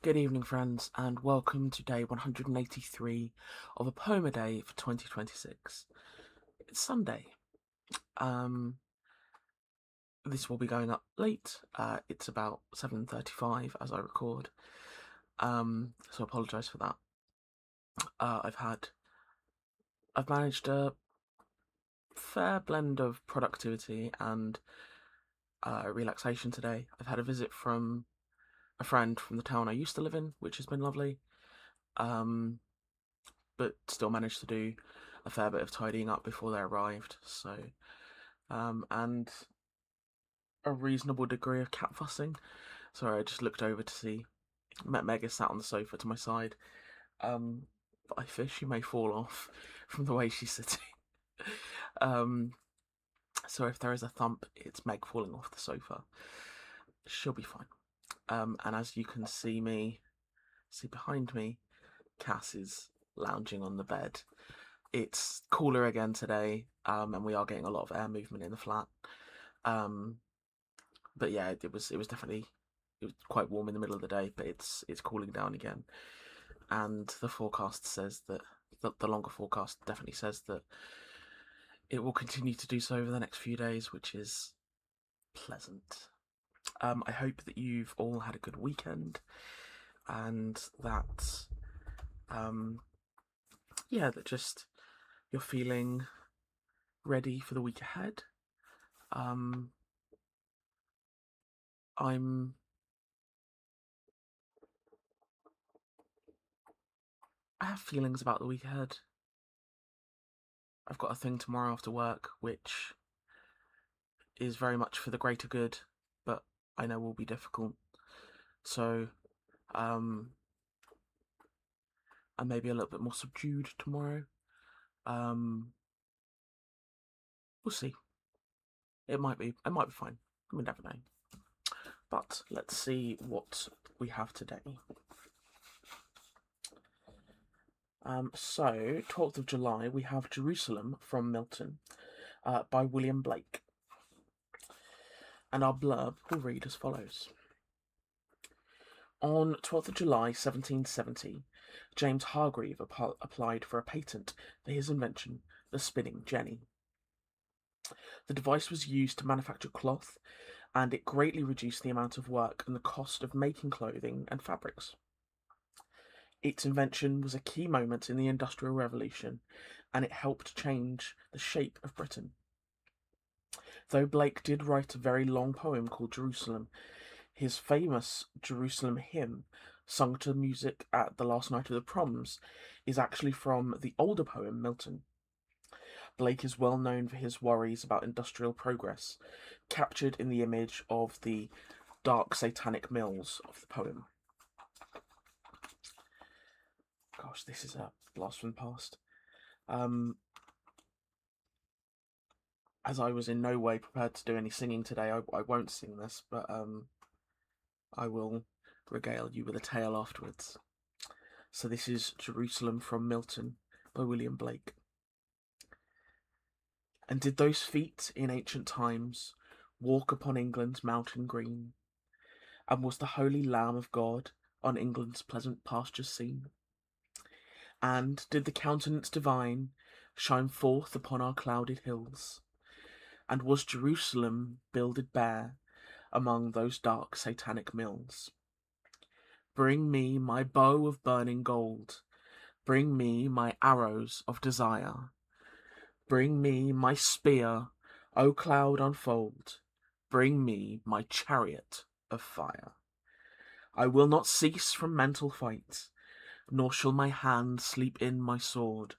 Good evening, friends, and welcome to day 183 of a poem a day for 2026. It's Sunday. Um, this will be going up late. It's about 7:35 as I record. So I apologise for that. I've managed a fair blend of productivity and relaxation today. I've had a visit from a friend from the town I used to live in, which has been lovely. Um, but still managed to do a fair bit of tidying up before they arrived. And a reasonable degree of cat fussing. Sorry, I just looked over to see. Met Mega sat on the sofa to my side. But I fear she may fall off from the way she's sitting. um, so if there is a thump, it's Meg falling off the sofa. She'll be fine. And as you can see behind me, Cass is lounging on the bed. It's cooler again today, and we are getting a lot of air movement in the flat. Um, but yeah, it was quite warm in the middle of the day, but it's cooling down again. And the forecast says that the longer forecast definitely says that it will continue to do so over the next few days, which is pleasant. I hope that you've all had a good weekend, and that that just you're feeling ready for the week ahead. Um, I'm I have feelings about the week ahead. I've got a thing tomorrow after work, which is very much for the greater good, but I know will be difficult. So, um, I may be a little bit more subdued tomorrow. Um, we'll see. It might be fine. We never know. But let's see what we have today. So 12th of July, we have Jerusalem from Milton by William Blake. And our blurb will read as follows. On 12th of July 1770, James Hargreave applied for a patent for his invention, the spinning jenny. The device was used to manufacture cloth, and it greatly reduced the amount of work and the cost of making clothing and fabrics. Its invention was a key moment in the Industrial Revolution, and it helped change the shape of Britain. Though Blake did write a very long poem called Jerusalem, his famous Jerusalem hymn, sung to music at the last night of the proms, is actually from the older poem Milton. Blake is well known for his worries about industrial progress, captured in the image of the dark satanic mills of the poem. Gosh, this is a blast from the past. As I was in no way prepared to do any singing today, I won't sing this, but I will regale you with a tale afterwards. So this is Jerusalem from Milton by William Blake. And did those feet in ancient times walk upon England's mountain green? And was the holy Lamb of God on England's pleasant pastures seen? And did the countenance divine shine forth upon our clouded hills? And was Jerusalem builded bare among those dark satanic mills? Bring me my bow of burning gold, bring me my arrows of desire, bring me my spear, O cloud unfold, bring me my chariot of fire. I will not cease from mental fight, nor shall my hand sleep in my sword,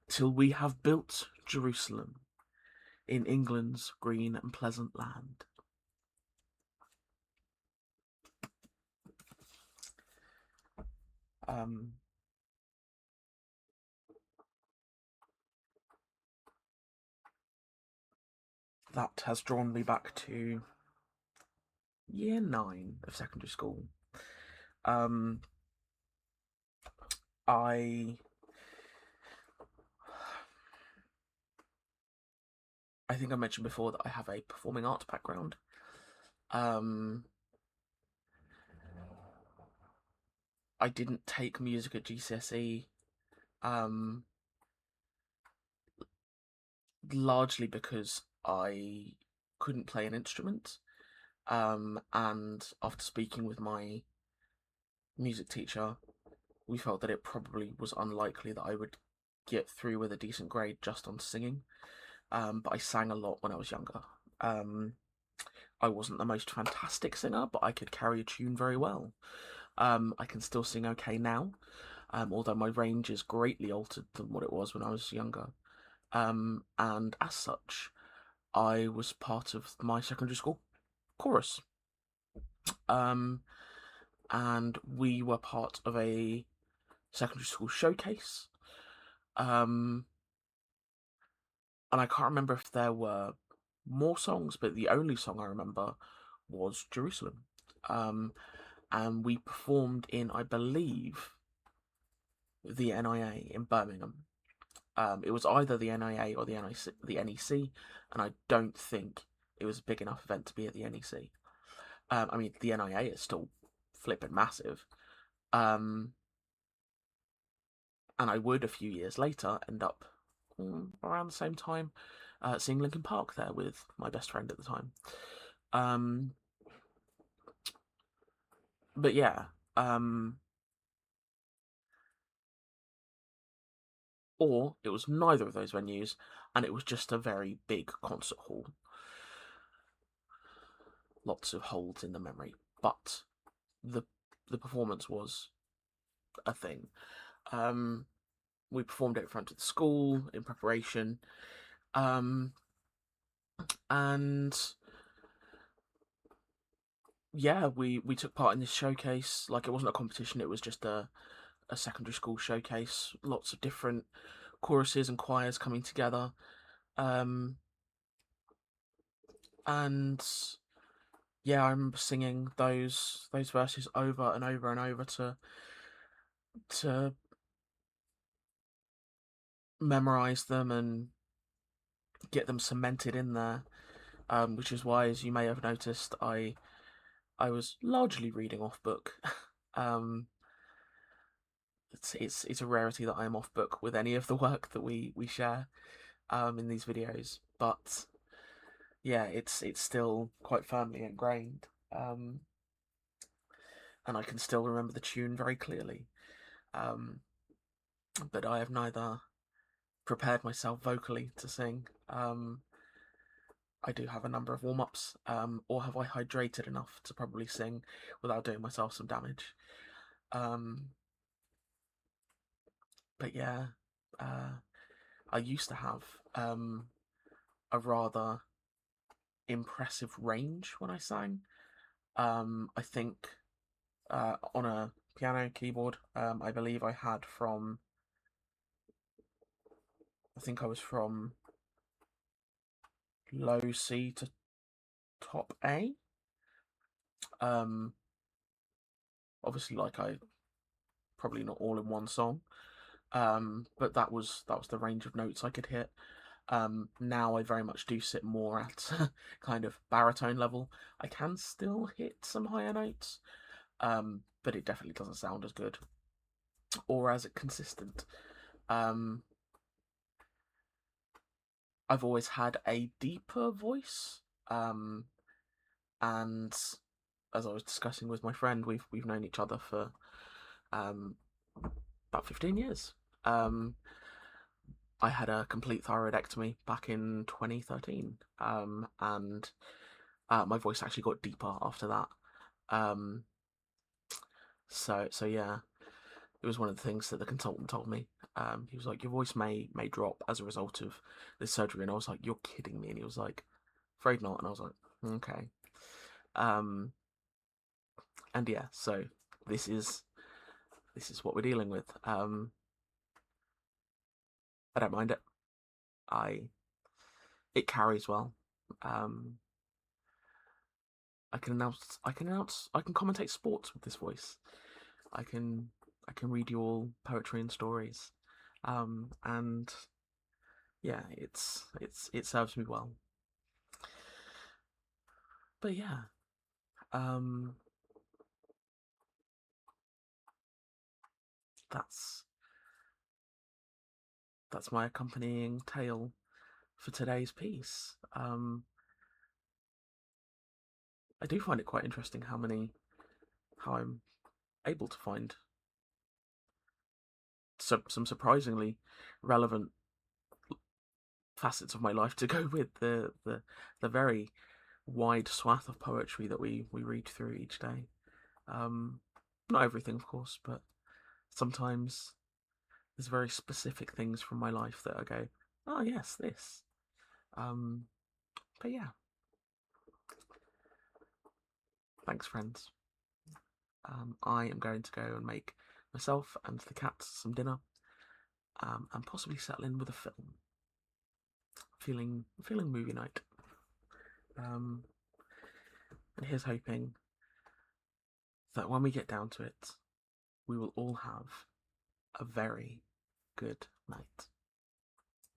till we have built Jerusalem in England's green and pleasant land. That has drawn me back to year 9 of secondary school. I think I mentioned before that I have a performing arts background. I didn't take music at GCSE, um, largely because I couldn't play an instrument. And after speaking with my music teacher, we felt that it probably was unlikely that I would get through with a decent grade just on singing. But I sang a lot when I was younger. Um, I wasn't the most fantastic singer, but I could carry a tune very well. I can still sing okay now, although my range is greatly altered than what it was when I was younger. And as such, I was part of my secondary school chorus. Um, and we were part of a secondary school showcase. Um, and I can't remember if there were more songs, but the only song I remember was Jerusalem. Um, and we performed in, I believe, the NIA in Birmingham. It was either the NIA or the NEC, and I don't think it was a big enough event to be at the NEC. I mean, the NIA is still flipping massive. Um, and I would, a few years later, end up around the same time seeing Linkin Park there with my best friend at the time. Um, but yeah, or it was neither of those venues, and it was just a very big concert hall. Lots of holes in the memory, but the the performance was a thing. Um, we performed it in front of the school in preparation, um, and yeah, we took part in this showcase. Like, it wasn't a competition; it was just a secondary school showcase. Lots of different choruses and choirs coming together, um, and yeah, I remember singing those verses over and over and over to memorize them and get them cemented in there. Which is why, as you may have noticed, I was largely reading off book. um, it's a rarity that I am off book with any of the work that we share in these videos, but yeah, it's still quite firmly ingrained, and I can still remember the tune very clearly. Um, but I have neither prepared myself vocally to sing. I do have a number of warm ups, or have I hydrated enough to probably sing without doing myself some damage? Um, but yeah, uh, I used to have a rather impressive range when I sang. I think on a piano keyboard, I believe I had from, I think I was from low C to top A. Um, Obviously, like, I probably not all in one song, but that was the range of notes I could hit. Now I very much do sit more at kind of baritone level. I can still hit some higher notes, but it definitely doesn't sound as good or as consistent. Um, I've always had a deeper voice, and as I was discussing with my friend, we've known each other for um, about 15 years. Um, I had a complete thyroidectomy back in 2013, and my voice actually got deeper after that. Um, so yeah, it was one of the things that the consultant told me. He was like, "Your voice may drop as a result of this surgery," and I was like, "You're kidding me?" And he was like, "Afraid not," and I was like, "Okay." Um, and yeah, so this is this is what we're dealing with. I don't mind it. I It carries well. Um, I can commentate sports with this voice. I can I can read you all poetry and stories, and yeah, it serves me well. But yeah, um, that's my accompanying tale for today's piece. I do find it quite interesting how I'm able to find some surprisingly relevant facets of my life to go with the very wide swath of poetry that we read through each day. Not everything, of course, but sometimes there's very specific things from my life that I go, oh yes, this. But yeah, thanks, friends. I am going to go and make myself and the cats some dinner, and possibly settle in with a film. Feeling movie night. And here's hoping that when we get down to it, we will all have a very good night.